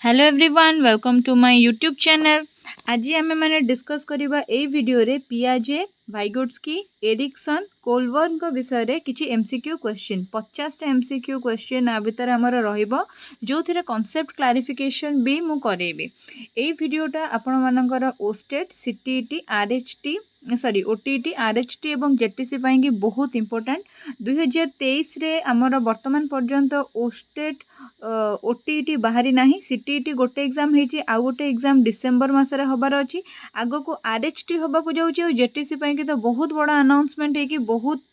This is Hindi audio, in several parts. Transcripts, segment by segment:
Hello everyone welcome to my YouTube channel. आज आम मैंने डिस्कस करवा ए वीडियो रे पियाजे वाइगोट्स्की एरिक्सन कोलबर्न विषय रे किछि एमसीक्यू क्वेश्चन 50 एमसीक्यू क्वेश्चन आ भीतर हमर रहिबो जो थिरे कांसेप्ट क्लारिफिकेशन भी मु करेबी। ए वीडियोटा आपण मानकर ओस्टेट CTET RHT sorry OTET RHT एवं जेटीसी पाई बहुत इंपोर्टेंट। 2023 रे हमर वर्तमान पर्यंत ओस्टेट ओटीईटी बाहरी नाही। सीटीईटी गोटे एग्जाम होती आउ गोटे एग्जाम डिसेम्बर मसरे हबार अच्छी आग को आरएचटी हवा को जाऊँगी जेटीसी पाई तो बहुत बड़ा अनाउंसमेंट है कि बहुत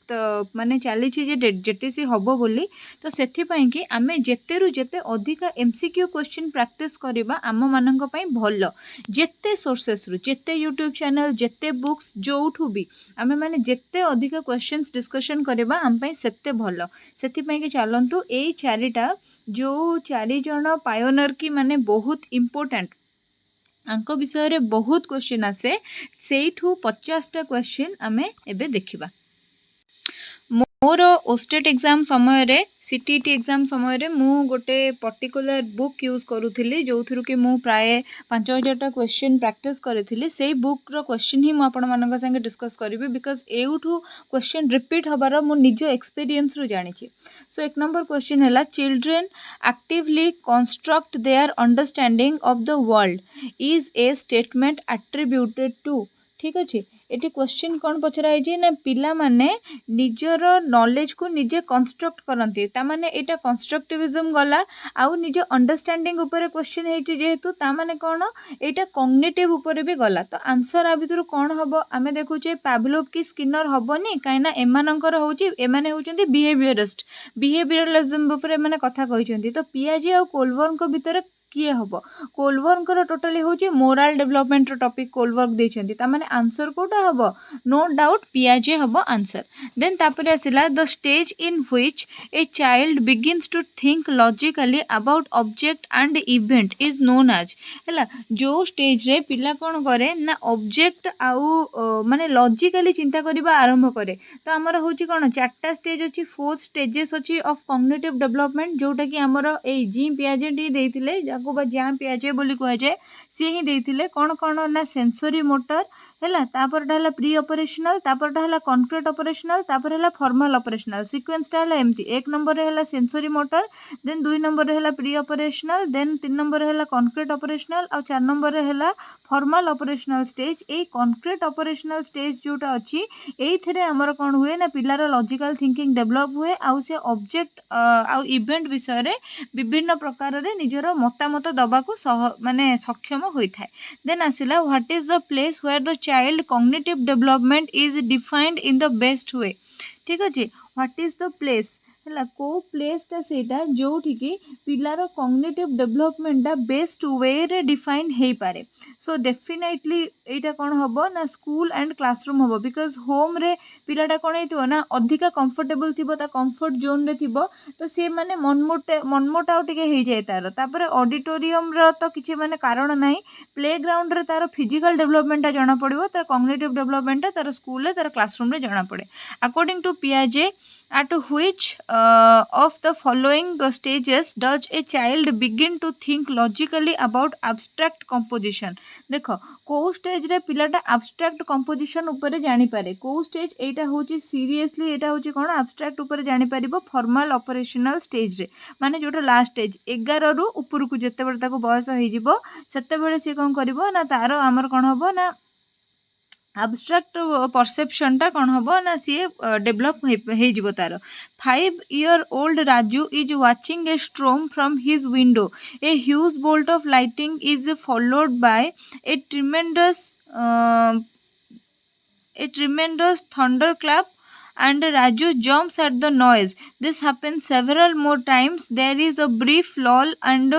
माने चली जेटीसी हम बोली। तो से कि आम जेते रु जेते अधिका एमसीक्यू क्वेश्चन प्रैक्टिस करवा आम मान भल। जेते सोर्सेस रु जेते यूट्यूब चैनल जेते बुक्स जोठू भी आम मैंने जेते अधिका क्वेश्चंस डिस्कशन करवा आम सेते भल। से कि चलतु यही चारिटा जो चारि जन पायोनियर की माने बहुत इम्पोर्टेंट आंक विषय रे बहुत क्वेश्चन आसे से 50टा क्वेश्चन आमे एबे देखिबा। मोर ओस्टेट एग्जाम समय रे सीटीईटी एग्जाम समय रे मु गोटे पर्टिकुलर बुक यूज करूथिली जो थ्रु कि मु प्राय 5000टा क्वेश्चन प्रैक्टिस करिथिली। सेही बुक रो क्वेश्चन ही मु आपण मानक संगे डिस्कस करिवि बिकॉज एउठू क्वेश्चन रिपीट हबार मु निज एक्सपीरियंस रु जानिछि। सो एक नंबर क्वेश्चन हैला children actively construct their understanding of the world is a statement attributed to. ठीक अच्छे ये क्वेश्चन कौन पचराई ना पिला माने निजर नॉलेज को निजे कंस्ट्रक्ट करती तामाने एटा कंस्ट्रक्टिविज्म गला आउ निज अंडरस्टैंडिंग ऊपर क्वेश्चन है जेहेतु तामाने कौन एटा कॉग्निटिव ऊपर भी गला। तो आंसर आ भितर कौन हम आम देखुचे पावलोव की स्किनर हेनी कहीं एमानकर होची एमाने होचंती बिहेवियरलिज्म ऊपर एमाने कथा कहते। तो पियाजे और कोलबर्न भितर किए हम कोलबर्न टोटाली हूँ मोराल डेवलपमेंट टॉपिक कोलबर्न देते तामाने आंसर कोटा हम नो डाउट पियाजे हम आंसर। देन तापर आसिला the stage in which a child begins to think logically about object and event is known as है जो स्टेज रे पिला कौन करे ना ऑब्जेक्ट आउ माने लॉजिकली चिंता करबा आरंभ करे। तो आमर हूँ कौन 4टा स्टेज अच्छी 4 स्टेजेस अच्छी ऑफ कॉग्निटिव डेवलपमेंट जोटा कि आमर ए जीन पियाजे टी देइथिले जाको बा जैम पियाजे बोली कह जाए सी ही देइथिले कौन कौन ना सेंसरी मोटर है तापर हला प्री ऑपरेशनल तापर हला कॉन्क्रीट ऑपरेशनल तापर हला फॉर्मल ऑपरेशनल सीक्वेंसटा हला एमती। एक नंबर हला सेंसरी मोटर देन 2 नंबर हला प्री ऑपरेशनल देन 3 नंबर हला कॉन्क्रीट ऑपरेशनल और 4 नंबर हला फॉर्मल ऑपरेशनल स्टेज। ए कॉन्क्रीट ऑपरेशनल स्टेज जोटा अच्छी एइथिरे हमर कौन हुए ना पिलार लॉजिकल थिंकिंग डेवलप हुए आउ से ऑब्जेक्ट आउ इवेंट विषय रे विभिन्न प्रकार रे निजर मतामत दबा को माने सक्षम होता है। देन आसिला what is the place where the child cognitive development is defined in the best way. ठीक अच्छे व्हाट इज द प्लेस है को प्लेसटा सेटा जोठिकी पिलार कॉग्निटिव डेवलपमेंटा बेस्ट वे रे डिफाइन हो पारे। सो डेफिनेटली एटा कौन हम ना स्कूल एंड क्लासरूम हम बिकज होम रे पिलाटा कौन हो ना अधिका कंफर्टेबल थी कंफर्ट जोन रे थिबो तो सी माने मनमोटाव टिके हो जाए तार तापर ऑडिटोरियम रो तो किसी माने कारण नहीं प्ले ग्राउंड रे तार फिजिकल डेवलपमेंटा जना पड़ो तार कॉग्निटिव डेवलपमेंटा तार स्कूल रे तार क्लासरूम रे जना पड़े। अकॉर्डिंग टू पियाजे at which of the following stages does a child begin to think logically about abstract composition। देख कौ स्टेज रे पिलाटा abstract composition ऊपर जानी पारे कौ स्टेज एटा होची सीरियसली एटा होची कौन abstract ऊपर जानी पारिबो फॉर्मल ऑपरेशनल स्टेज रे माने जोटा लास्ट स्टेज 11 रु ऊपर को जते बेले ताको बयस हो जिवो सेते बेले से कोन करिवो ना तार हमर कोन हबो ना abstract परसेप्शन टा कौन हम ना सी डेवलप हो तार। 5-year-old Raju is watching a storm from his window. A huge bolt of lightning is followed by a tremendous thunderclap and Raju jumps at the noise. This happens several more times. There is a brief lull and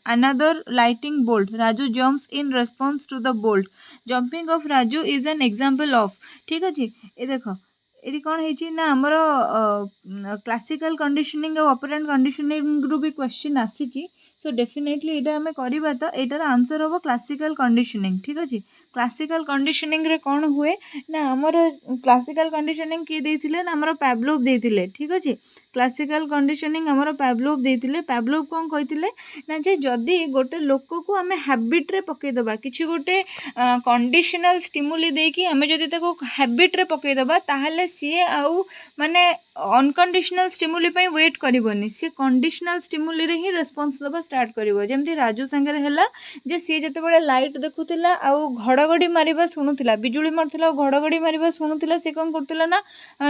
another lightning bolt. Raju jumps in response to the bolt. Jumping of Raju is an example of। ठीक अच्छे ये देख ये कौन है ना आमर क्लासिकल कंडीशनिंग और ऑपरेंट कंडीशनिंग रु भी क्वेश्चन आसी। सो डेफिनेटली यहाँ आम करवा तो यार आंसर हम क्लासिकल कंडीशनिंग ठीक अच्छे क्लासिकल कंडीशनिंग रे कौन हुए ना आमर क्लासिकल कंडीशनिंग किए देते ना आमर पैवलोव देते ठीक अच्छे क्लासिकल कंडीशनिंग आमर पैवलोव देते पैवलोव कौन कहते ना जे जदि गोटे लोक को आम हैबिट्रे पकईदबा कि गोटे कंडीशनल स्टिमुली देकी आम जदि हैबिट्रे पकईदबा ताहले सी आउ माने अनकंडीशनल स्टिमुली वेट करनी सी कंडीशनल स्टिमुली रे ही रेस्पॉन्स दबा स्टार्ट करिवो जेमती राजू संगे हैला जे सी जते लाइट देखुला आउ घड़घड़ी मारिबा शुणुला बिजुली मारुला घड़घड़ी मारिबा शुणुला सी कौन करुला ना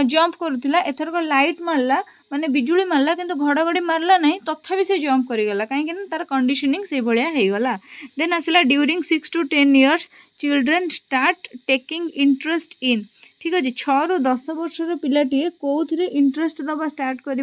जंप करुला एथरक लाइट मारला माने बिजुली मारला किंतु घड़घड़ी मारला नहीं तथापि से जंप करिगला कहीं तार कंडीशनिंग से भलिया हेगला देन आसला during 6 to 10 years children start taking interest in ठीक अच्छे 6 ରୁ 10 वर्षर पिलाटीए कौन इंटरेस्ट दबा स्टार्ट कर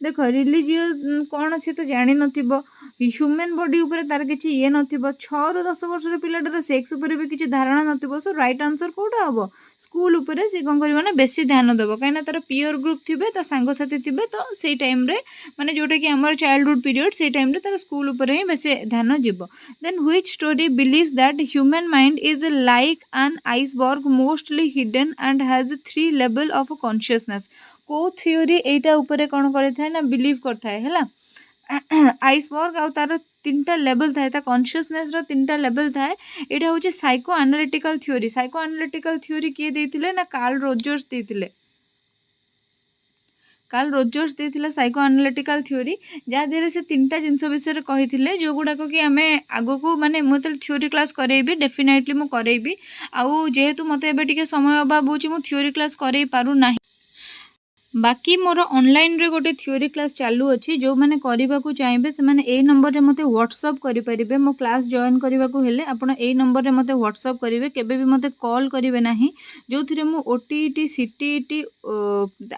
देख रिलीजियस कौन सी तो जान नथिबो ह्यूमन बॉडी उपर तार किसी ये नथिबो 6 ରୁ 10 वर्षर पिलाटर सेक्स उपर भी किसी धारणा नथिबो सो राइट आंसर कोटा हम स्कूल उपर से कौन कर ना बेसी ध्यान देव कहीं तार पीयर ग्रुप थे तो सांगसाथी थे तो से टाइम रे माने जोटा कि आमर चाइल्डहुड पीरियड से टाइम रे तार स्कूल उपर ही बेसी ध्यान जीव then which story believes that human mind is like an iceberg mostly hidden and has 3 level of consciousness को थ्योरी एटा ऊपर कौन करे ना बिलीव करता है हैला आइसबर्ग आ तार 3टा लेवल थाए ता कॉन्शियसनेस रो 3टा लेवल थाए एटा होचे साइको एनालिटिकल थ्योरी किए देथिले ना कार्ल रोजर्स देथिले कार्ल रोजर्स देथिला साइको एनालिटिकल थ्योरी जहाँ देहरे से 3टा जिनस विषय कही जो गुड़ाक कि आम आग को माने मुझे थ्योरी क्लास करेबी डेफिनेटली मु करेबी आउ जेहेतु मत ए समय अभाव हो थ्योरी क्लास करई पारू नाही बाकी मोर ऑनलाइन रे गोटे थ्योरी क्लास चालू अच्छी जो मैंने करने को चाहिए से मैंने ए नंबर रे मते व्हाट्सअप करेंगे मो क्लास जॉइन करने को हेले आपण ए नंबर रे मते व्हाट्सअप करेंगे केबे भी मते कॉल करेंगे नाही जो थी मु ओटीईटी सीटीईटी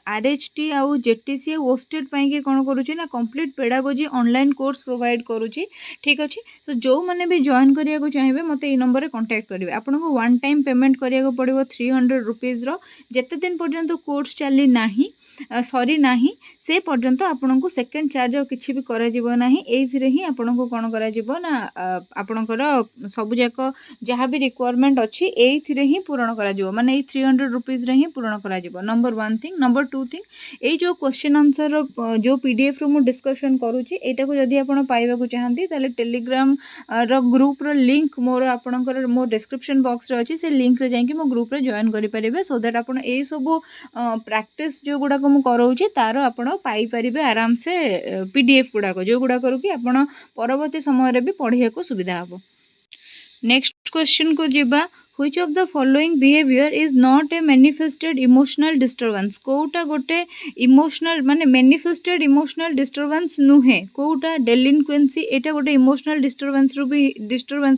आरएचटी आउ जेटीसी ओस्टेड पाई कौन करुँची ना complete pedagogy online course provide करुँची ठीक अच्छे तो जो मैंने भी जॉइन करने को चाहिए मत ये नंबर रे कांटेक्ट करेंगे आपन को वन टाइम पेमेंट करिया पड़ो 300 रुपीज जेते दिन पर्यंत कोर्स चली नाही सरी नाही से पर्यंत आपन को सेकेंड चार्ज किसी भी करा जीवो नाही एथिरे ही आपन को कोन करा जीवो ना आपनकर सब जाक जहाँ भी रिक्वायरमेंट अच्छी एथिरे ही पूरण करा जीवो माने ए 300 रुपीज रे ही पूरण करा जीवो नंबर 1 थिंग नंबर 2 थिंग ए जो क्वेश्चन आंसर जो पीडीएफ रो मु डिस्कशन करूची एटा को जदी आपन पाइबा को चाहंती ताले टेलीग्राम रो ग्रुप रो लिंक मोर आपनकर मो डिस्क्रिप्शन बॉक्स रे अछि से लिंक रे जाई कि मो ग्रुप रे जॉइन करि परिबे सो दैट आपन ए सब प्रैक्टिस जो गुडा को मु करोची तार आपण पाई परिबे आराम से पीडीएफ गुडा जो गुडा करू कि आपण परवर्ती समय रे भी पढ़िया को सुविधा हबो नेक्स्ट क्वेश्चन को जिबा which of the following behavior is not a manifested emotional disturbance कोउटा गोटे इमोशनल माने manifested emotional disturbance नुहे कोउटा delinquency एटा गोटे इमोशनल disturbance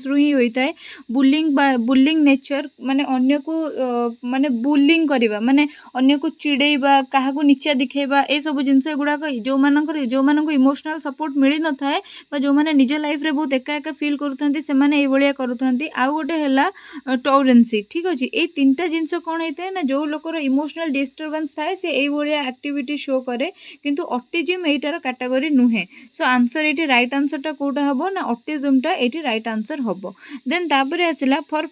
रू ही होता है बुलिंग नेचर माने अन्य को माने बुलिंग करबा माने अन्य को चिड़ेबा काहा को नीचा दिखेबा ए सब जिंस गुडा जो मानक इमोशनल सपोर्ट मिली न थाए बा जो माने निज लाइफ रे बहुत एका एका फील करूथंती से माने ए भलिया करूथंती आ गोटे हैला टॉलरेंसी ठीक अच्छे ये 3टा जिनस कौन होता है ना जो लोकर इमोशनल डिस्टर्बेंस थाए से ये एक्टिविटी शो करे किंतु ऑटिज्म एटार कैटेगरी नुहे सो आंसर ये राइट आंसरटा कोटा हम ना ऑटिज्मटा ये राइट आंसर हम देन तापर आसला for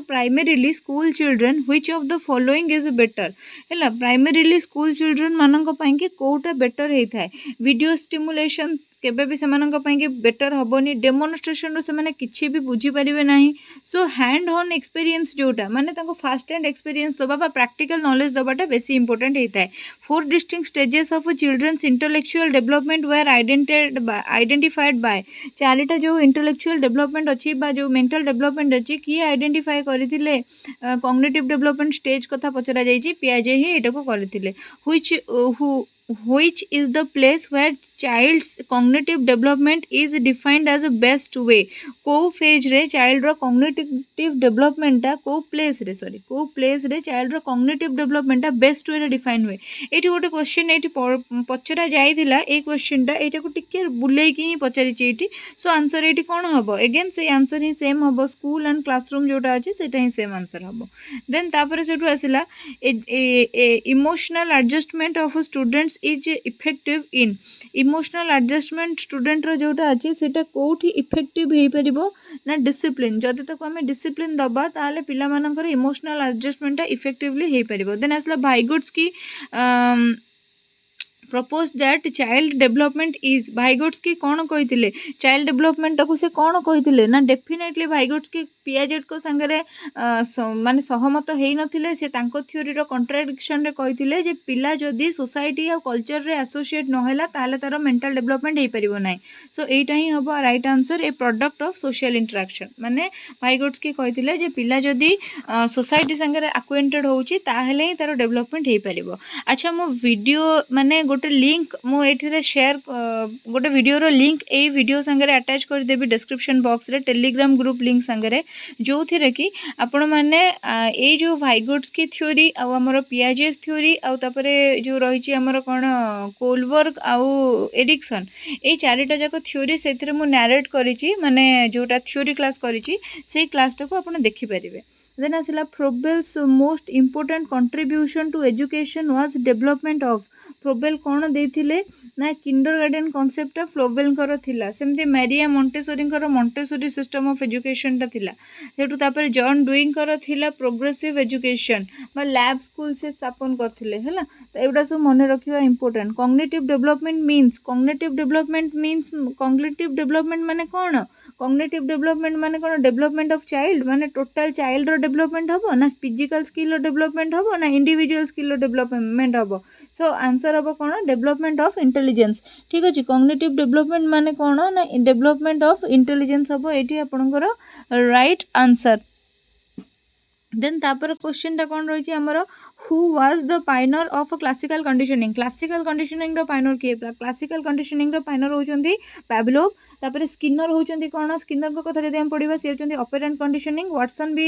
primarily school children which of the following is better है प्राइमरीली स्कूल चिल्ड्रेन मानक पई कि कोटा बेटर होता है वीडियो स्टिमुलेशन केबे भी सेमानक पई बेटर हबनी डेमोन्स्ट्रेशन रो से किछि भी बुझी परिबे नाही सो हैंड ऑन एक्सपीरियंस जोटा माने ताको फास्ट हैंड एक्सपीरियंस दबा बा प्रैक्टिकल नॉलेज दबाटा बेसी इंपोर्टेंट होता है 4 distinct stages of children's intellectual development were identified by 4टा जो इंटेलेक्चुअल डेवलपमेंट अच्छी बा जो मेंटल डेवलपमेंट अच्छी किए आइडेंटिफाई करथिले कॉग्निटिव डेवलपमेंट स्टेज कथा पचरा जाइछि पियाजे ही एटा को करथिले which is the place where child's cognitive development is defined as a best way को फेज रे चाइल्ड रो कॉग्निटिव डेवलपमेंट टा को प्लेस रे चाइल्ड रो कॉग्निटिव डेवलपमेंट टा बेस्ट वे रे डिफाइन हुए एठी गोटे क्वेश्चन एठी पचरा जाइथिला ए क्वेश्चन टा एटा को टिके बुलेई की पचारि छि एठी सो आंसर एठी कोन हबो अगेन से आंसर ही सेम हबो स्कूल एंड क्लासरूम जोटा अछि सेटा ही सेम आंसर हबो देन तापर सेठु आसिला emotional adjustment of students is effective in emotional adjustment student रो जोटा अच्छी सेटा कोठी इफेक्टिव हो पारिबो ना डिसिप्लिन जदि ताको आमे डिसिप्लिन दबा ताले पिला मानकर इमोशनल एडजस्टमेंट इफेक्टिवली हो पारिबो। देन आसला Vygotsky propose that child development is Vygotsky कौन कही चाइल्ड डेवलपमेंट को से कौन कही ना डेफिनेटली भाइगुड्स्की पियाजेट को सांगरे माने सहमत हो नथिले से तांको थ्योरी रो कॉन्ट्राडिक्शन रे कही जे पिला जदि सोसाइटी आ कल्चर रे एसोसिएट नहला ताले तार मेंटल डेवलपमेंट हो पारिबो नाही। सो एटा ही हबो right answer A product of social interaction माने भाइगुड्स्की कही जे पिला जदि सोसाइटी सांगरे अक्वेंटेड होउची ताहेले ही तार डेवलपमेंट हो पारिबो। अच्छा मो वीडियो माने गोटे लिंक मुझे शेयर गोटे वीडियो लिंक ए वीडियो सांगरे अटैच कर देबी डिस्क्रिप्शन बॉक्स रे टेलीग्राम ग्रुप लिंक सांगरे जो थिरे कि आपण माने ए जो भाइगुड्स्की थ्योरी आउ हमर पियाजेस थ्योरी आउ तापरे जो रहिछि हमर कोन कोलबर्ग आउ एरिक्सन ए चारिटा जाक थ्योरी सेथिरे मु नैरेट करिछि माने जोटा थ्योरी क्लास करिछि से क्लासटा को आपण देखि परिबे। देन आसला Froebel's most important contribution to education was development of Froebel कौन देथिले ना किंडरगार्टन कॉन्सेप्ट फ्लोबेल कर थिला सेमती Maria Montessori Montessori system of education टा थिला सेटू तापर जॉन डुइंग कर थिला प्रोग्रेसिव एजुकेशन बा लैब स्कूल से स्थापन करथिले हैला। तो एटा सब मन रखिबा important. Cognitive development means cognitive development माने कोन कॉग्निटिव डेवलपमेंट माने कोन डेवलपमेंट ऑफ चाइल्ड माने टोटल चाइल्ड रो डेवलपमेंट हबो ना फिजिकल स्किल डेवलपमेंट हबो ना इंडिविजुअल स्किल डेवलपमेंट हबो। सो आंसर हबो कोन डेवलपमेंट ऑफ इंटेलिजेंस। ठीक अछि कॉग्निटिव डेवलपमेंट माने कोन ना डेवलपमेंट ऑफ इंटेलिजेंस हबो एठी आपनकर राइट आंसर। देन तापर क्वेश्चन टा कौन रही आमर who was the pioneer of classical conditioning रो पाइनर किए क्लासिकल कंडीशनिंग रो पाइनर होचंदी पावलोव तापर स्किनर होचंदी कौन स्किनर को कथा जदि हम पढिबा से होचंदी ऑपरेंट कंडीशनिंग वाटसन भी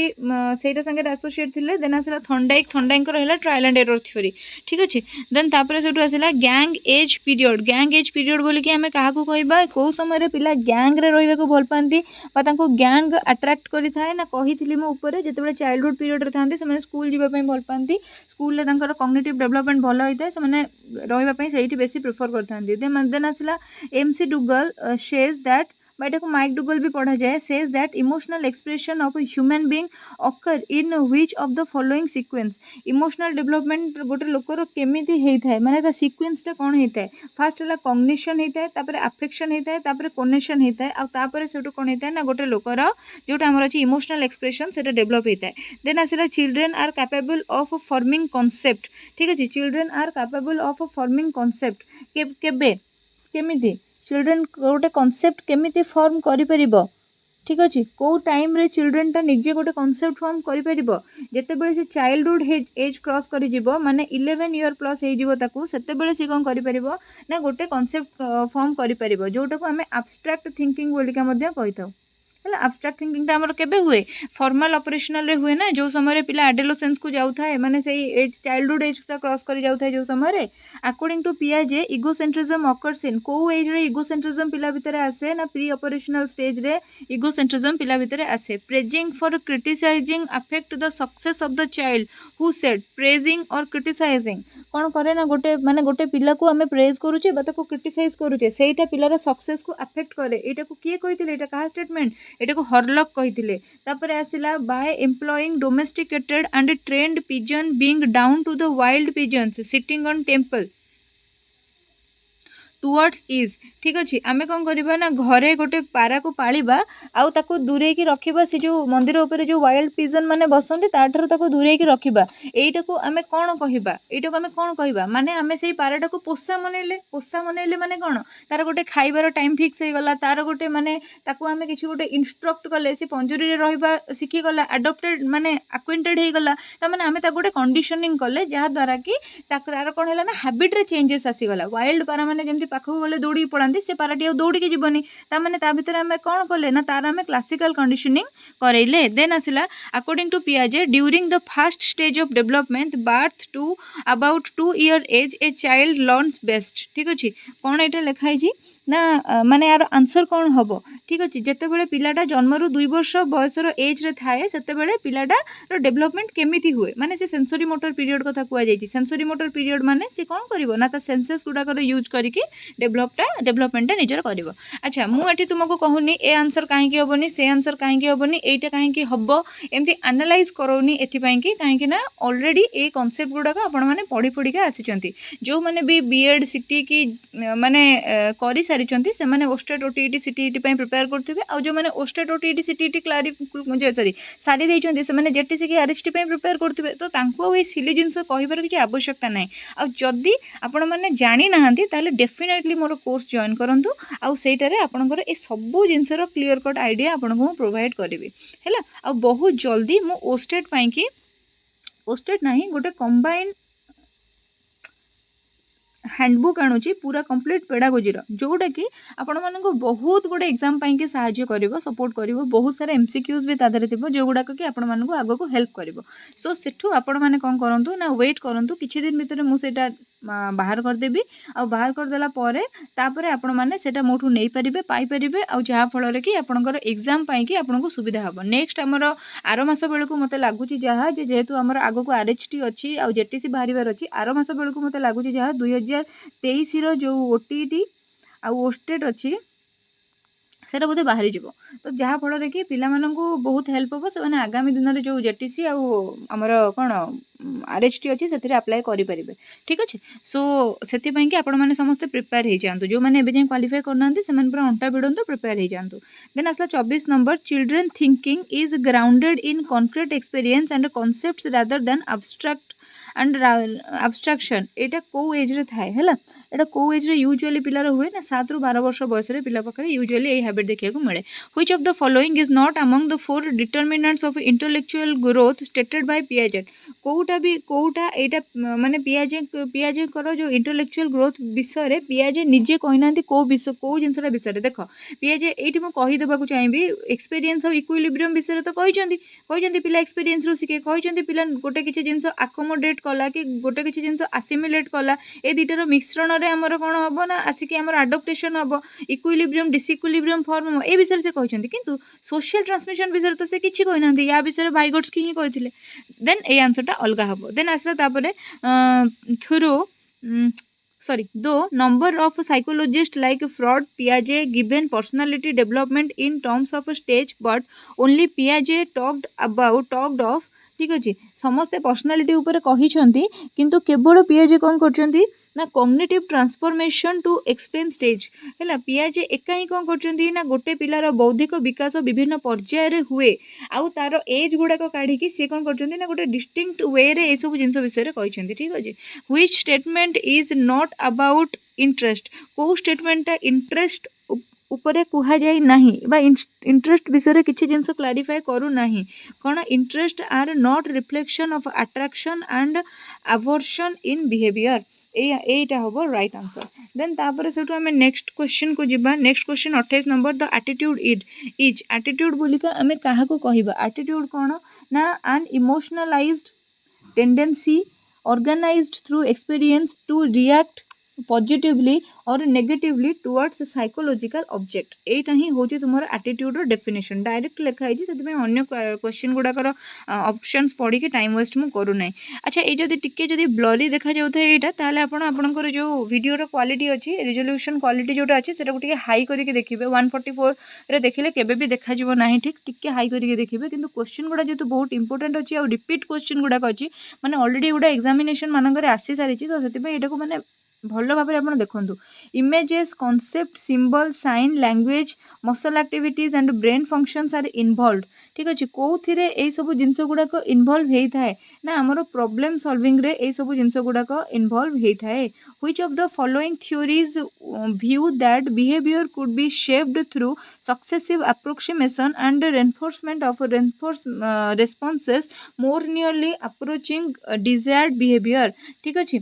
सेटा संगे एसोसिएट थिले। देन आसला थॉर्नडाइक को रहला ट्रायल एंड एरर थ्योरी। ठीक अछि देन तापर सेटु आसला गैंग एज पीरियड बोली कि हमें काहा को कहबा को समय रे पिला गैंग रे रहिबा को भल पांती बा तांको गैंग अट्रैक्ट करि थाए ना कहिथिली मो ऊपर जेतेबेले चाइल्डहुड पीरियड रे थांती से स्कूल जीवाई भल पाती स्कूल रे तांकर कॉग्निटिव डेवलपमेंट भल होता है से रही से बेसी प्रिफर करते। देन आसला एमसी डुगल शेज दैट बट को माइक डुगल भी पढ़ा जाए says that emotional expression of human being occur in which of the following sequence emotional development गोटे लोकर केमिति होता है माने ता सीक्वेंस टा कौन होता है फास्ट है कॉग्निशन होता है तापर अफेक्शन होता है तापर कोनेशन होता है आ तापर सेटू कौन होता है ना गोटे लोकर जोटा हमर अछि इमोशनल एक्सप्रेशन सेटा डेवलप होता है। देन आसला children are capable of forming concept. ठीक है children are capable of forming concept केबे केमिति चिल्ड्रेन गोटे कॉन्सेप्ट केमिति फॉर्म करि परिबो। ठीक अच्छे कौ टाइम रे चिल्ड्रेन टा निजे गोटे कॉन्सेप्ट फॉर्म करि परिबो जेतेबेले से चाइल्डहुड एज क्रॉस करि जिवो माने 11 ईयर प्लस हे जिवो ताकू सेतेबेले से कोन करि परिबो ना गोटे कॉन्सेप्ट फॉर्म करि परिबो जोटा को हमें एब्स्ट्रैक्ट थिंकिंग बोलिका मध्ये कहिथाउ है एब्स्ट्रैक्ट थिंकिंग आमर केबे हुए फॉर्मल ऑपरेशनल रे हुए ना जो समय पिला एडोलेसेंस को जाउ थाए माने सेही एज चाइल्डहुड एज टा क्रॉस करि जाउ थाए जो समय अकॉर्डिंग टू पियाजे इगोसेंट्रिज्म ऑकर्स इन को एज रे इगोसेंट्रिज्म पिला भितरे आसे ना प्री ऑपरेशनल स्टेज रे इगोसेंट्रिज्म पिला भितरे आसे। Praising for criticizing affect the success of the child who said praising और क्रिटिसाइजिंग कौन करे ना गोटे माने गोटे पिला को हमें प्रेज करूचे बा ताको क्रिटिसाइज करूचे सेटा पिलार सक्सेस को अफेक्ट करे एटा को किए कहिथिले एटा कहा स्टेटमेंट एटा को हरलक कहिथिले। तापरे आसिला by employing domesticated and trained pigeon being down to the wild pigeons sitting on temple towards is. ठीक अच्छे आम कौन करवा ना घरे गोटे पारा को पालिबा आउ ताको दूरे की रखिबा से जो मंदिर ऊपर जो वाइल्ड पिजन माने बसंती ताठार ताको दूरे की रखिबा एटा को आमे कौन कहबा एटा को आमे कौन कहबा माने आमे सेही पाराटा को पोसा मनैले माने कौन तार गोटे खाइबार टाइम फिक्स हो गला तार गोटे माने ताको आमे किछि गोटे इंस्ट्रक्ट कले से पंजरी रे रहिबा सिखि गला अडॉप्टेड माने एक्वेंटेड हे गला त माने आमे ताको गोटे कंडीशनिंग कले जहा द्वारा कि तार कोन हैला ना हैबिट रे चेंजेस आसी गला वाइल्ड पारा माने जेमति पाखु गले दौड़ी पड़ाती से पाराटी दौड़ी के जीवनी ताने ता भितर आम कौन कले ना तार आम क्लासिकल कंडीशनिंग करैले। देन आसला अकॉर्डिंग टू पियाजे during the first stage of development birth to about 2 year age a child learns best. ठीक अच्छे कौन यहाँ लिखाई ना माने यार आंसर कौन हम ठीक अच्छे जितेबाला पिलाटा जन्मरू 2 वर्ष बयसर एज्रे थाए से पिलाटार डेभलपमेंट केमी हुए माने से सेंसरी मोटर पीरियड कथा कहुई सेंसरी मोटर पीरियड माने से कौन कर ना सेंसेस गुड़ाकर यूज करके डेभलपमेंटा निजर कर। अच्छा मुझे तुमको कहूनी ए आंसर कहीं हेनी से आंसर कहीं हेनी एटा कहीं हम एमती एनालाइज करोनी एपाई कि कहीं ना ऑलरेडी ए कॉन्सेप्ट गुड़ाक आपण मैंने पढ़ी पढ़ी आसी जो मैंने भी बीएड सीटी की माने कर सारी से ओस्टेट ओटीईटी सीटीईटी प्रिपेयर करुवे आ जो मैंने ओस्टेट ओटीईटी सीटीईटी सॉरी सारी देते से जेटीसी की आरएचटी प्रिपेयर करुवे तो तांको ये सिली जिनस कहबार किसी आवश्यकता ना आदि आपण मैंने जानी ना डेफिनेटली मोर कोर्स जॉइन करूँ आईटारे आपंकर ये सबू जिनसर क्लीयर कट आइडिया आपको प्रोवाइड करी है आ बहुत जल्दी मु ओस्टेट पाई ओस्टेट ना गोटे कंबाइन हैंडबुक आणुची पूरा कंप्लीट पेडागोजीर जोटा कि आपण मानक बहुत गुडे एग्जाम पाई साहाय्य करिवो सपोर्ट करिवो बहुत सारा एमसीक्यूज भी तादरे थिबो जो गुडाक कि आपण मानक आगो को हेल्प करिवो सो सेठू आपण माने कोन करंतु ना वेट करंतु किछि दिन भितर मु सेटा बाहर कर देबी आ बाहर कर देला परे तापरे आपण माने सेटा मोठू नै परिबे पाई परिबे आ जहा फल कि आपणकर एग्जाम पाई कि आपनको सुविधा हबो नेक्स्ट हमर आरो मास बेलको मते लागुची जहा जेहेतु हमर आगो को आरएचटी अछि आ जेटीसी बाहरिबार अछि आरो मास बेलको मते लागुची जहा 2023 रो जो ओटीईटी आ ओस्टेट अछि सेटा बोधे बाहरी जीवो तो जहाँ फल कि पिला बहुत हेल्प हम से आगामी दिन में जो जेटीसी आमर कौन आरएचटी अच्छी से अप्लाई करें ठीक अच्छे सो से कि आपण मैंने समस्ते प्रिपेयर हो जातु जो मैंने जाए क्वालिफाई करना पूरा अंटा भिड़ंतु प्रिपेयर हो जातु देन आसला 24 number children thinking is grounded in concrete experience and concepts rather than abstract and abstraction एटा को एज रे थाए हैला एटा को एज रे यूजुअली पिलार हुए ना 7 ରୁ 12 वर्ष बयस रे पिला पाखरे यूजुअली ए हैबिट देखिया को मिले which of the following is not among the 4 determinants of intellectual growth stated by Piaget कोउटा एटा माने पियाजे करो जो इंटेलेक्चुअल ग्रोथ विषय रे पियाजे निजे कहिनांती को विषय को जिंसरा विषय रे देखो पियाजे एठी मु कहि देबा को चाहेबी एक्सपीरियंस ऑफ इक्विलिब्रियम विषय रे तो कहिचंदी पिला एक्सपीरियंस रो सिके कहिचंदी पिला गोटे किछि जिंस अकोमोडेट कला कि गोटे किछि जिंस असिमुलेट कला ए दुईटार मिश्रण रे हमर कोन हबो ना आसिके हमर अडॉप्टेशन हबो इक्विलिब्रियम डिसइक्विलिब्रियम फॉर्म ए विषय से कहिचंदी किंतु सोशल ट्रांसमिशन विषय तो से किछि कहिनांती या विषय भाइगोट्स्की ही कहिथिले देन ए आंसर टा अलगा हबो देन आसला तापरे through though number of psychologists like Freud, Piaget given personality development in terms of stage, but only Piaget talked of ठीक अच्छे समस्ते पर्सनालिटी उपर कही किंतु केवल पियाजे कौन कर ना cognitive transformation to explain stage है पियाजे एका ही कौन कर ना गोटे पिलार बौद्धिक विकास विभिन्न पर्यायर हुए आउ तार एज गुड़ाक काढ़ी सी कौन कर ना गोटे डिस्टिंक्ट वे रे ये सब जिन विषय कहते ठीक अच्छे which statement is not about interest को स्टेटमेंटा इंटरेस्ट उपरे कुहा जाय नाही बा इंटरेस्ट विषय किसी जिनस क्लारिफाई करू नाही कौन interest are not reflection of attraction and aversion in behaviour एटा होबो राइट आंसर देन तापर सेटू हमें नेक्स्ट क्वेश्चन को जिबा next question 28 number the attitude is attitude बोलिका हमें काहा को कहिबा एटीट्यूड कौन ना an emotionalized tendency organized through experience to react positively or negatively towards psychological object एटा ही होची तुमर एटीट्यूड रो डेफिनेशन डायरेक्ट लिखा है से अन्य क्वेश्चन गुड़ाकर ऑप्शंस पढ़ी के टाइम वेस्ट मु करू नै अच्छा ए जदी टिके जदी ब्लरी देखा जाउथे एटा ताले आपनकर जो वीडियो रो क्वालिटी अछि रिजोल्यूशन क्वालिटी जोटा अछि सेटा टिके हाई करिके देखिबे 144 रे देखिले केबे भी देखा जिवो नाही ठीक टिके हाई करिके देखिबे किंतु क्वेश्चन गुडा जेतु बहुत इंपोर्टेंट अछि और रिपीट क्वेश्चन गुडा अछि माने ऑलरेडी गुडा एग्जामिनेशन मानकर आसी सारी तो सेति एटा को माने भल भाव में देखूँ images concept symbol sign language muscle activities and brain functions are involve ठीक अच्छे कौथिरे ये सब जिनस गुड़ाक इन्वॉल्व होता है ना आमर प्रॉब्लम सॉल्विंग रे ये सब जिनस गुड़ाक इन्वॉल्व होता है which of the following theories view that behaviour could be shaped through successive approximation and reinforcement of responses more nearly approaching desired behaviour ठीक अच्छे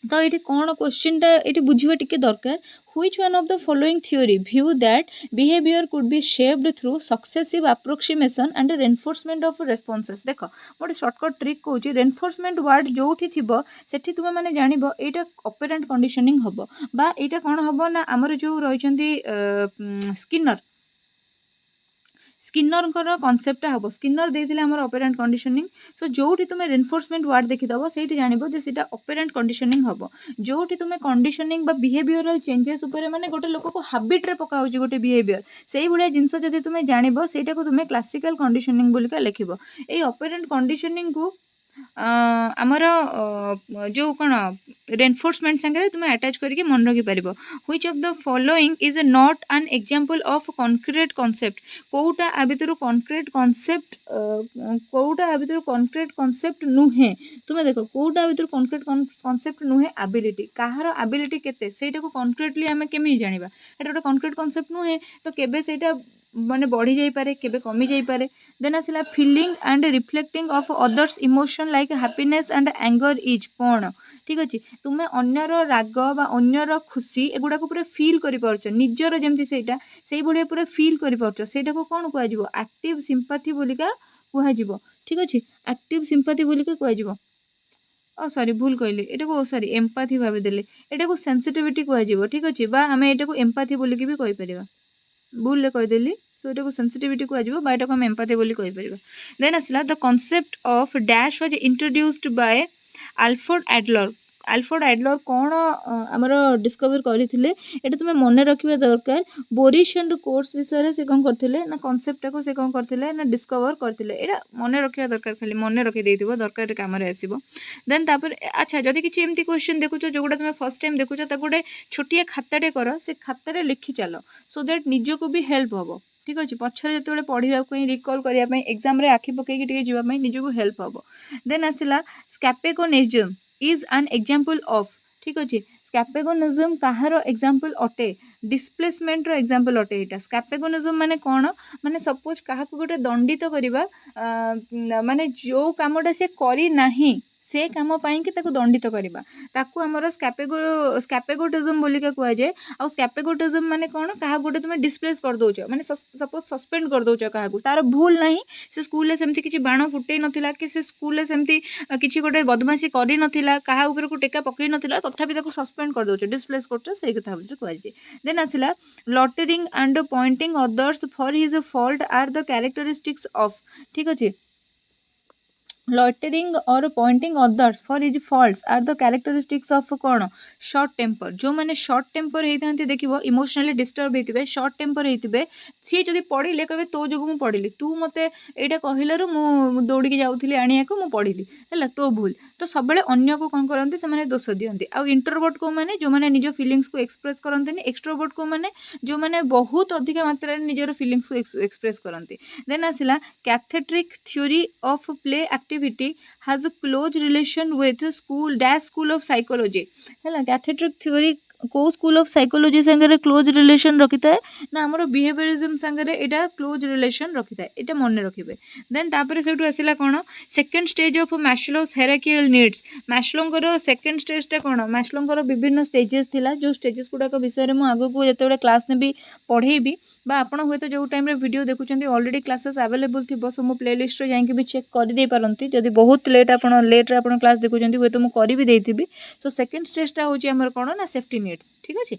तो ये कौन क्वेश्चनटा ये बुझा टी दरकार which one of the following theory view that behaviour could be shaped through successive approximation and reinforcement of responses देख गोटे सर्टकट ट्रिक कहूँ रेनफोर्समेंट वर्ड जो थी सेठी तुम मैंने जान यहाँ ऑपरेंट कंडीशनिंग हम बा यहाँ कौन हम ना आमर जो रही स्किनर स्किनर कनसेप्टा हम स्किनर देते आम ऑपरेंट कंडीशनिंग सो जो तुम रेनफोर्समेंट वर्ड देखीदब से जानव जे सीटा ऑपरेंट कंडीशनिंग हम जो तुम कंडीशनिंग बिहेवियरल चेंजेस उपर माने गोटे लोक को हाबिट्रे पका गोटे बिहेवियर से भाया जिनस जब तुम जानव से तुम क्लासिकल कंडीशनिंग बोलिका लिख ये ऑपरेंट कंडीशनिंग को आमर जो कौन रेनफोर्समेंट सांगे तुम अटैच करके मन रखिपार which of the following is not an example of concrete concept कोटा आ भितर कॉन्क्रीट कॉन्सेप्ट कोटा आ भितर कॉन्क्रीट कॉन्सेप्ट नुहे तुम देख कोटा आ भितर कॉन्क्रीट कॉन्सेप्ट नुहे एबिलिटी कहार एबिलिटी केते सेटा को कॉन्क्रीटली आमे केमी जानिबा एटा गोटे कॉन्क्रीट कॉन्सेप्ट नुहे तो केबे सेटा माने बढ़ी जाई पारे केबे कमी जाई पारे देन आसला feeling and reflecting of others emotion like happiness and anger is कौन ठीक अच्छे तुम्हें अन्यर राग बा अन्यर खुशी एगुड़ा को पूरा फील कर पार्छ निजर जमती सेटा से भाया पूरा फील कर पार्छ सेटा को कौन कहजिवो एक्टिव सिंपैथी बोलिका कहजिवो ठीक अच्छे एक्टिव सिंपैथी बोलिका कहजिवो सॉरी भूल कहली एटा को सॉरी एम्पैथी भाबी देले एटा को सेंसिटिविटी कहजिवो ठीक अच्छे बा आमे एटा को एम्पैथी बोलिकी भी कहि परिबा भूल कहीदेली सो यहाँ सेंसिटिविटी कहजिवो बा एटा को आमे एम्पैथी बोली कहि परिबा देन आसला the concept of dash was introduced by Alfred Adler कौन आमर डिस्कवर करते ये तुम्हें मन रखा दरकार बोरिस एंड कोर्स विषय से कौन करते ना कनसेप्टा को से कौन करते ना डिस्कवर करते यहाँ मन रखा दरकार खाली मन रखी दरकार कम आसो देन अच्छा जदि किसी एमती क्वेश्चन देखुच जोटा तुम फर्स्ट टाइम देखुच गोटे छोटिया खाताटे कर से खातार लिखि चल सो दैट निजको भी हेल्प हम ठीक अच्छे पछरे जो पढ़ाक रिकल करने एग्जाम आखि पकईकि जावाई निजको हेल्प हम देन आसला स्कैपेगोनिज्म इज एन एग्जांपल ऑफ ठीक अच्छे स्कैपेगोनिज्म कहार एग्जांपल अटे डिस्प्लेसमेंट एग्जांपल अटे यहाँ स्कैपेगोनिज्म माने कौन माने सपोज क्या गोटे दंडित करवा माने जो कामटा से करी नाही से कम पाई दंडित करवा ताकू आमर स्कैपेगोटिज्म बोलिका कह जाए आ स्कैपेगोटिज्म माने कौन क्या गोटे तुम डिस्प्लेस कर दौच माने सपोज सस्पेंड कर दौच क्या तार भूल ना से स्कूल सेमती किसी बाण फुटे नाला कि से स्कूल सेमती किसी गोटे बदमाशी कर नाला क्या ऊपर को टेका पकई नाला तथापि सस्पेंड कर दौच डिस्प्लेस कर कथा कहुए देन आसला loitering and pointing others for his fault are the characteristics of ठीक अच्छे loitering or pointing others for his faults are the characteristics of कौन शॉर्ट टेम्पर जो मैंने शॉर्ट टेम्पर होता देख इमोशनली डिस्टर्ब होते शॉर्ट टेम्पर होते सी जब पढ़ले कहे तो जो मुझे पढ़ी तू मत यहाँ कहलु मु दौड़ी जाऊँगी आने को पढ़ी है तो भूल तो सब अन्य को कौन करते से दोष दिखती आउ इंट्रोवर्ट को मैंने जो मैंने निज फिलिंग्स को एक्सप्रेस करते एक्सट्रोवर्ट को मैंने जो मैंने बहुत अधिक मात्रा निजर फिलिंग्स को एक्सप्रेस करते देन आसला cathartic theory of play activity has a close relation with school of psychology है कैथेट्रिक थ्योरी को स्कूल ऑफ साइकोलॉजी संगे क्लोज रिलेशन रखी था ना आमर बिहेवियरिज्म संगे यहाँ क्लोज रिलेशन रखी था यहाँ मन रखिए देन तापर से आसला कौन second stage of Maslow's hierarchical needs मैस्लोंकर सेकेंड स्टेजटा कौन मैस्लोंकर विभिन्न स्टेजेस थिला जो स्टेजेस गुड़ाक विषय में आगक जो क्लास ने भी पढ़ेबी बा आपण हुए तो जो टाइम वीडियो देखुं ऑलरेडी क्लासेस अवेलेबल थी सो मो प्ले लिस्ट जाकि भी चेक करदे पारती जदि बहुत लेट आप लेट्रे आप क्लास देखुं हुए तो मुझे भी देती सो सेकेंड स्टेजटा हूँ कौन ना सेफ्टी नेट्स ठीक अच्छे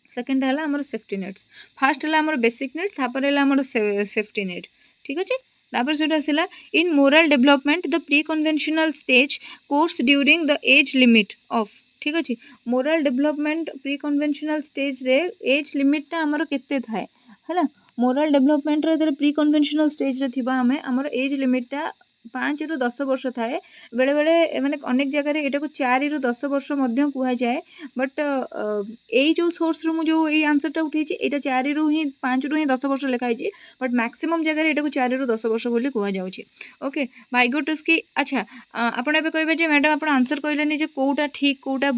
सेकेंड है आमर सेफ्टी नेट्स फास्ट है आमर बेसिक नेट तापर है आमर सेफ्टी नेट ठीक अच्छे तापर से आसला in moral development the pre conventional stage course during the age limit of ठीक अच्छे moral development pre conventional stage रे एज लिमिटा आमर केते थाए है मोराल डेवलपमेंट रे प्री कन्वेंशनल स्टेज रे थिबा हमें आमर एज लिमिटा 5 ରୁ 10 वर्ष थाए बेले बेले माने अनेक जगह यहाँ को 4 ରୁ 10 वर्ष कह जाए बट यही जो सोर्स रू जो ये आंसरटा उठे यहाँ 4 ରୁ ही 5 ରୁ ही 10 वर्ष लिखाई बट मैक्सिमम जगह यहाँ को 4 ରୁ 10 वर्ष बोली कह जाऊँगी ओके भाइगोटस्की अच्छा आपड़ ए कहे मैडम आप आंसर कहलेनी जे कौटा ठीक कौटा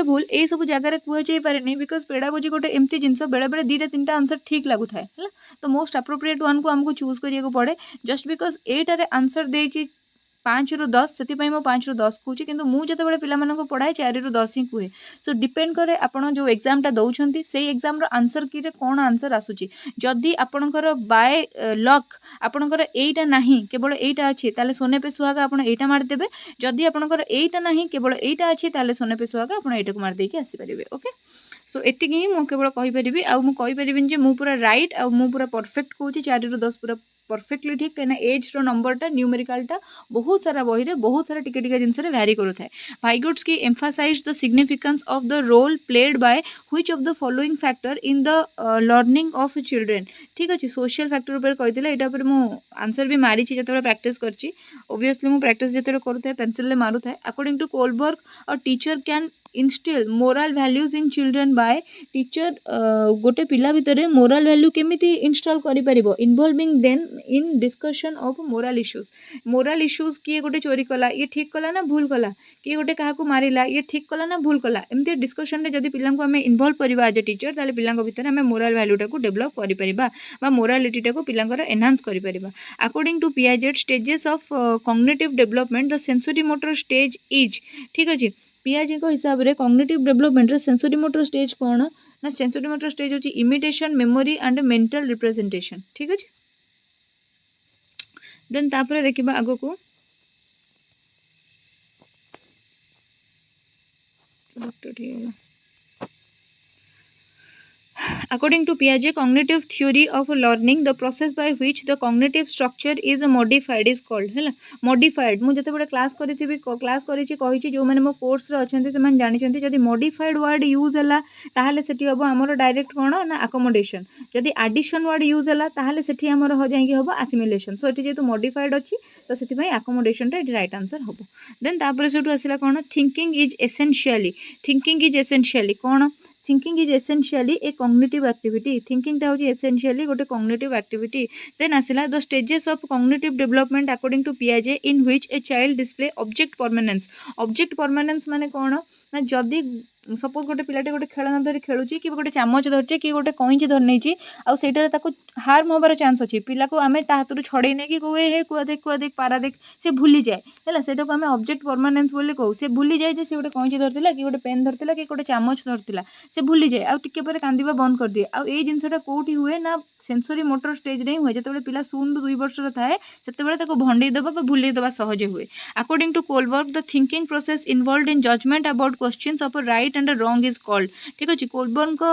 भूल ये सब जगह कहुई पारे बिकज पेडागोजी गोटे एमती जिनस बेले बेले 2-3टा आंसर ठीक लगुए है तो मोस्ट अप्रोप्रिएट वन को आमको चूज करिया पड़े जस्ट बिकज एटारे आंसर देची 5 ରୁ 10 ସେଥିପାଇଁ ମୁଁ 5 ରୁ 10 କହୁଛି କିନ୍ତୁ ମୁଁ ଯେତେବେଳେ ପିଲାମାନଙ୍କୁ ପଢ଼ାଏ 4 ରୁ 10 ହିଁ କୁହେ। ସो ଡିପେଣ୍ଡ କରେ ଆପଣ ଯେଉଁ ଏକ୍ଜାମଟା ଦେଉଛନ୍ତି ସେଇ ଏକ୍ଜାମର ଆନ୍ସର କିରେ କ'ଣ ଆନ୍ସର ଆସୁଛି। ଯଦି ଆପଣଙ୍କର ବାଏ ଲକ୍ ଆପଣଙ୍କର ଏଇଟା ନାହିଁ କେବଳ ଏଇଟା ଅଛି ତାହେଲେ सोने पे सुहागा ଆପଣ ଏଇଟା ମାରିଦେବେ। ଯଦି ଆପଣଙ୍କର ଏଇଟା ନାହିଁ କେବଳ ଏଇଟା ଅଛି ତାହେଲେ सोने पे सुहागा ଆପଣ ଏଇଟାକୁ ମାରିଦେଇକି ଆସିପାରିବେ। ଓକେ, सो एतिकी ही मुझे केवल कहीपरि आउ मुझे जे मु पूरा राइट आउ मु पूरा परफेक्ट कहूँ 4 ରୁ 10 पूरा परफेक्टली ठीक कहीं एज रो नंबरटा न्यूमेरिकलटा बहुत सारा बही रे बहुत सारा टिके टिके जिनस भैरी करू थाए। Vygotsky emphasize the significance of the role played by which of the following factor in the learning of children. ठीक अच्छे सोशल फैक्टर पर कही यहाँ मु आंसर भी मारी जो प्रैक्टिस करची ओबियसली मु प्रैक्टिस जो करूँ पेनसिल मारू थाए। According to Kohlberg a teacher can instil moral values in children by teacher गोटे पिला भितर मोराल वैल्यू केमिति इंस्टॉल करि परिबो involving then in discussion of moral issues किए गोटे चोरी कला ये ठीक कला ना भूल कला किए गोटे क्या मारिला ये ठीक कला ना भूल कला एमती डिस्कशन रे जदि पिलांको आमे इन्वॉल्व करबा एज ए टीचर ताले पिलांको भितर आमे मोराल वैल्यू टाको डेवलप करि परिबा बा मोरालिटी टाको पिलांकर एनहांस करि परिबा। According to Piaget stages of cognitive development the sensory motor stage is. ठीक अच्छे पियाजे को हिसाब रे कॉग्निटिव डेवलपमेंट रे सेंसरी मोटर स्टेज कौन ना सेंसरी मोटर स्टेज होची imitation memory and mental representation. ठीक अच्छे देन तापर देखिबा आगो को According to Piaget, cognitive theory of learning, the process by which the cognitive structure is modified is called है modified। मुझे जब क्लास करी क्लास करी जो मैंने मो कोर्स रे अछंती से माने जानि छंती जदी मॉडिफाइड वर्ड यूज हला ताहाले सेठी हबो हमर डायरेक्ट कोन ना अकोमोडेशन। जदी एडिशन वर्ड यूज हला ताहाले सेठी हमर हो जाई कि हबो असिमिलेशन। सो एठी जेतु मॉडिफाइड अछि तो सेठी भाई अकोमोडेशन रे राइट आंसर हबो। देन तापर सेठु आसिला कोन थिंकिंग इज एसेंशियली कोन thinking is essentially a cognitive activity. Thinking टा होची एसेंशियली गोटे कॉग्निटिव एक्टिविटी। देन आसिला the stages of cognitive development according to पियाजे in which a child display object permanence माने कोन ना जदी सपोज गोटे पिलाटे गोटे खेलना धरी खेलुची कि गोटे चामच धरचे कि गोटे कईची धर नहीं आउ सेटारे ताको हार्म होबार चांस अच्छी पिला को आमे ता हाथरू छड़े नहीं कि कहे हे कुआ देख पारा देख से भूली जाए है सेटा को आमे ऑब्जेक्ट परमानेंस बोली कहू। से भूली जाए से गोटे कईची धरतिला कि गोटे पेन धरतिला कि गोटे चामच धरतिला से भूली जाए आउ टिके पर कांदिबा बंद कर दिए। आउ ए जिनसटा कोठी हुए ना सेंसरी मोटर स्टेज रे हुए जेतेबेले पिला 0 ରୁ 2 वर्षर थाए सेतेबेले ताको भंडई देबा बा भूली देबा सहज हुए। According to Kohlberg the thinking process involved in judgement about questions of right and wrong is called. ठीक अच्छे कोलबर्ग को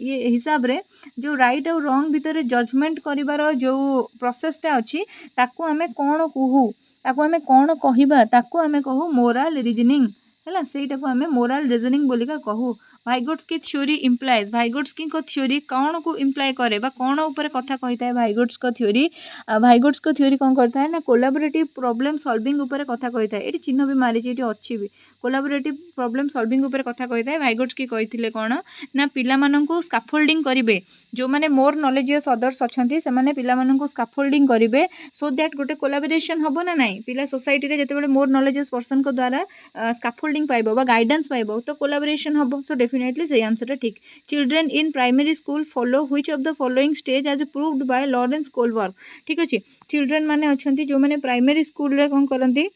ये हिसाब रे जो राइट और रॉन्ग भितर जजमेंट करिवार जो प्रोसेसटा अच्छी ताको आमे कोन कहू ताको आमे कोन कहिबा ताको आमे कहू मोराल रीजनिंग है सेटा को आमे मोराल रीजनिंग बोलिका कहू। वाइगोट्स्की थ्योरी इम्प्लाइज वाइगोट्स्की को थ्योरी कौन को इम्प्लाय करे बा कौन ऊपर कथा कही था वाइगोट्स को थ्योरी कौन करता है ना कोलाबोरेटिव प्रॉब्लम सॉल्विंग ऊपर कथा कही था। ये चिन्ह भी मारी ये अच्छी भी कोलाबोरेटिव प्रॉब्लम सॉल्विंग ऊपर कथा कही था। वाइगोट्स्की कही कौन ना पिला माननकु स्काफोल्डिंग करिवे जो माने मोर नॉलेजियस अदर्स अछंती से माने पिला माननकु स्काफोल्डिंग करिवे सो दैट गोटे कोलाबोरेशन हबो ना नाही पिला सोसाइटी रे जते बेले मोर नॉलेजियस पर्सन को द्वारा स्काफोल्डिंग पाइबो बा गाइडेंस पाइबो तो कोलाबोरेशन हबो। सो डेफिनेटली सही आंसर ठीक। Children in primary school follow which of the following stage as proved by Lawrence Kohlberg. ठीक अच्छे चिल्ड्रेन माने अछंती जो माने प्राइमरी स्कूल रे कोन करंती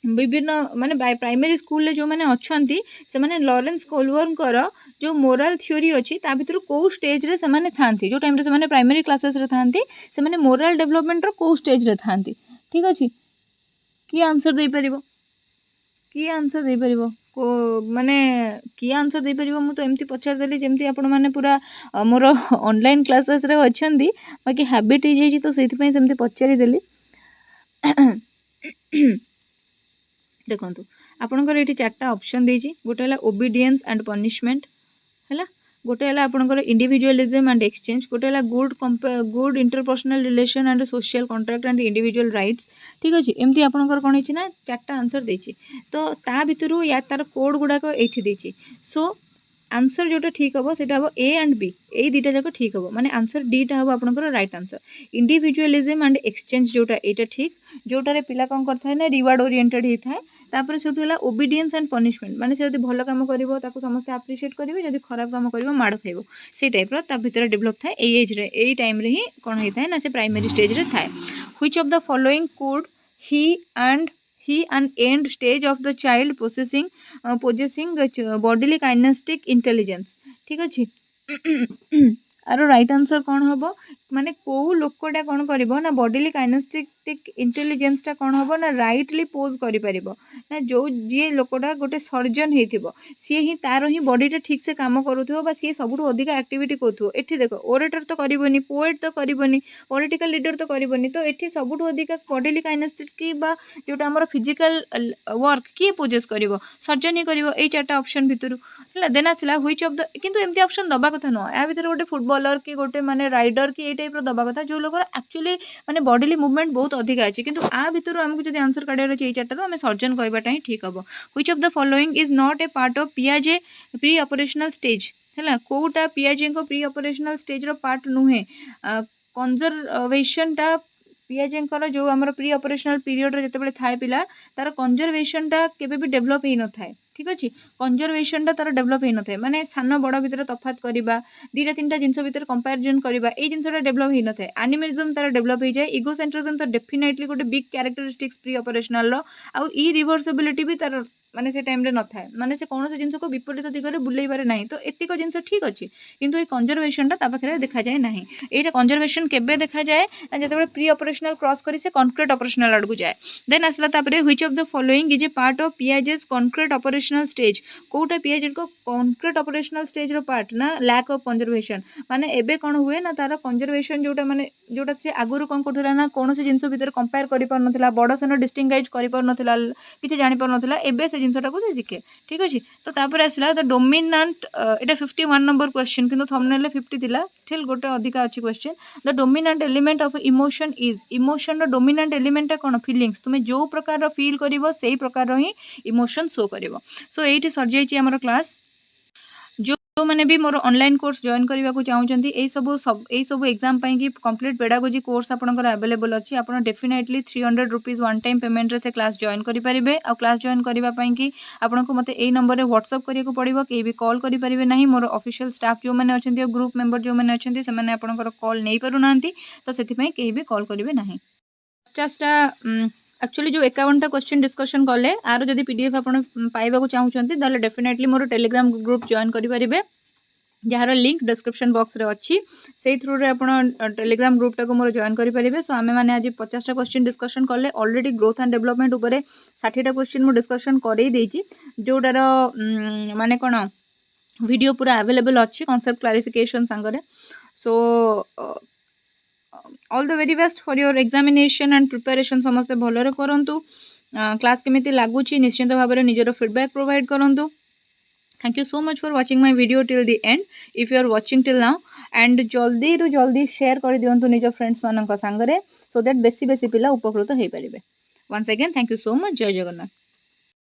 विभिन्न माने प्राइमरी स्कूल जो मैंने अच्छा से माने लॉरेंस कोलबर्ग जो मोराल थ्योरी अच्छी ता भीतर कौ स्टेज रे से थांती जो टाइम रे से प्राइमरी क्लासेस रे थांती से माने मोराल डेवलपमेंट रो कौ स्टेज रे थांती। ठीक अच्छे कि आंसर दे परिबो कि आंसर दे परिबो को माने कि आंसर दे परिबो मु तो एमती पचार देली जेमती आपण माने पूरा मोर ऑनलाइन क्लासेस रे अछंती बाकी हैबिट हो जाई तो सेति पई सेमती पचारी देली। देखो आपणकर ये 4टा ऑप्शन देजी गोटे है ओबीडियंस एंड पनिशमेंट है गोटे है आपणकर इंडिविजुअलिज्म एंड एक्सचेंज गोटे है good interpersonal relation and social contract and individual rights. ठीक अच्छे एमती आपणकर कौन है ना 4टा आंसर देची तो ता भितर या तार कोड गुड़ाक ये देची। सो आंसर जोटा ठीक हम से ए एंड बी यही दुटा जाक ठीक हम माने आंसर डीटा हम आपंकर right answer. Individualism and exchange जोटा यहाँ ठीक जोटार पिला कौन करता ना रिवार्ड ओरिएंटेड होता है तापर से ओबीडियंस एंड पनिशमेंट माने से भल कम कर समस्त आप्रिशिएट करेंगे जब खराब कम कर माड़ खाइब से टाइप भीतर डेभलप थाए यही एज रे यही टाइम रे ही कौन होता है ना से प्राइमरी स्टेज रे थाए। Which of the following code he and end stage of the child possessing bodily kinesthetic intelligence ठीक अच्छे आर राइट आंसर कौन हम माने को लोकटा कौन कर बॉडीली काइनेस्थेटिक इंटेलिजेंसटा कौन हम ना राइटली पोज कर ना जो जी लोकटा गोटे सर्जन हो सी ही तार ही बॉडीटा ठीक से काम करूँ सी सब अधिक एक्टिविटी करूँ ये देख ओरेटर तो करनी पोएट तो करनी पॉलिटिकल लीडर तो करनी तो ये सब अधिक बॉडीली काइनेस्थेटिक जोटा आम फिजिकल वर्क किए पोजेस कर सर्जन ही कर यही चार्टा ऑप्शन भितर है देन आसला व्हिच ऑफ द किंतु एमती ऑप्शन दबा कथा नुह या भितर गोटे फुटबॉलर कि गोटे माने राइडर कि ये टाइप दबा कथा जो लोग एक्चुअली माने बॉडीली मूवमेंट बहुत अधिक अच्छे किंतु आ भितर आमको जब आंसर काढ़ार अच्छे ये चार्टार आम सर्जन कहवाटा ही ठीक हम which of the following is not a part of पियाजे प्री ऑपरेशनल स्टेज है कोटा पियाजे को प्री ऑपरेशनल स्टेज रो पार्ट नुहे कंजर्वेशनटा पियाजेंकर जो आम प्री ऑपरेशनल पीरियड जिते थाए पिला तार कंजर्वेशनटा केबे भी डेभलप हो न थाए ठीक अच्छे कंजर्वेशनटा तार डेभलप हो न थाए माने सान बड़ भितर तफात करवा दुईटा तीनटा जिनस भितर कंपैरिजन करवा ये जिनसा डेभलप हो न थाए एनिमिज्म तार डेभलप हो जाए इगोसेंट्रिज्म तो डेफिनेटली गोटे बिग कैरेक्टरिस्टिक्स प्री ऑपरेशनल आउ इरिवर्सिबिलिटी भी तार माने से टाइम रे न थाए माने से कौन से जिनस को विपरीत दिगरे बुलाई पारे नहीं तो एतिक जिनस ठीक अच्छे किंतु ये कंजर्वेशनटा ता पाखरे देखा जाए नहीं एटा कंजर्वेशन केबे देखा जाए जब प्री ऑपरेशनल क्रॉस करी से कॉन्क्रीट ऑपरेशनल आड़ को जाए देन आसला तापरे which of the following is a part of Piaget's concrete operational stage कोटा पियाजे को कॉन्क्रीट ऑपरेशनल स्टेज रो पार्ट ना लैक ऑफ कंजर्वेशन माने एबे कौन हुए ना तार कंजर्वेशन जोटा माने जोटा से आगुरु कौन करथला ना कौन से जिनस भितर कंपेयर करि पार नथला बड़ सन डिस्टिंगाइज करि पार नथला किछि जानि पार नथला एबे से जिनसटा को से शिखे ठीक अछि तो तापर आसला the dominant Etah 51 number question किंतु थंबनेल 50 थिला थिल गोटे अधिका अछि question the dominant element of emotion is emotion रो डोमिनेंट एलिमेंट कौन फीलिंग्स तुम जो प्रकार फील करिवो सेही प्रकार ही इमोशन शो करिवो सो एठी सर जाइछि हमर क्लास जो मैंने भी मोर ऑनलाइन कोर्स जॉइन करने को चाहूँगी यही सब एग्जाम कि कंप्लीट पेडागोजी कोर्स आपंकर अवेलेबल अच्छी आप definitely 300 rupees one time payment रे से क्लास जॉइन करेंगे आ क्लास जॉइन करने कि आपको मत यही नंबर में व्हाट्सअप करिया पड़ो कहीं भी कॉल करेंगे ना मोर ऑफिशियल स्टाफ जो मैंने अच्छा ग्रुप मेंबर जो मैंने अच्छा से आपंकर कॉल नहीं पारना तो से कहीं भी कॉल करेंगे ना 50टा एक्चुअली जो 51टा क्वेश्चन डिस्कशन कले आर जदि पीडीएफ आप पाइबा चाहूँगी ताले definitely more Telegram group join करेंगे जार लिंक डिस्क्रिप्शन बॉक्स रे अच्छी से थ्रू रे आपण टेलीग्राम ग्रुप टाको मोर जॉइन करेंगे सो आमे माने आज 50टा क्वेश्चन डिस्कशन कले ऑलरेडी ग्रोथ एंड डेवलपमेंट ऊपर 60टा क्वेश्चन मु डिस्कशन करई देछि जोडार माने कोन वीडियो पूरा अवेलेबल अच्छी कॉन्सेप्ट क्लैरिफिकेशन संगरे so all the very best for your examination and preparation समस्ते भलरे करंतु क्लास केमिति लागुची निश्चित भाव में निजर फीडबैक प्रोवाइड करंतु thank you so much for watching my video till the end if you are watching till now and जल्दी रु जल्दी शेयर कर दियंतु निज फ्रेंड्स मानक संगरे सो दैट बेसी बेसी पिला उपकृत हो पारिबे once again thank you so much जय जगन्नाथ।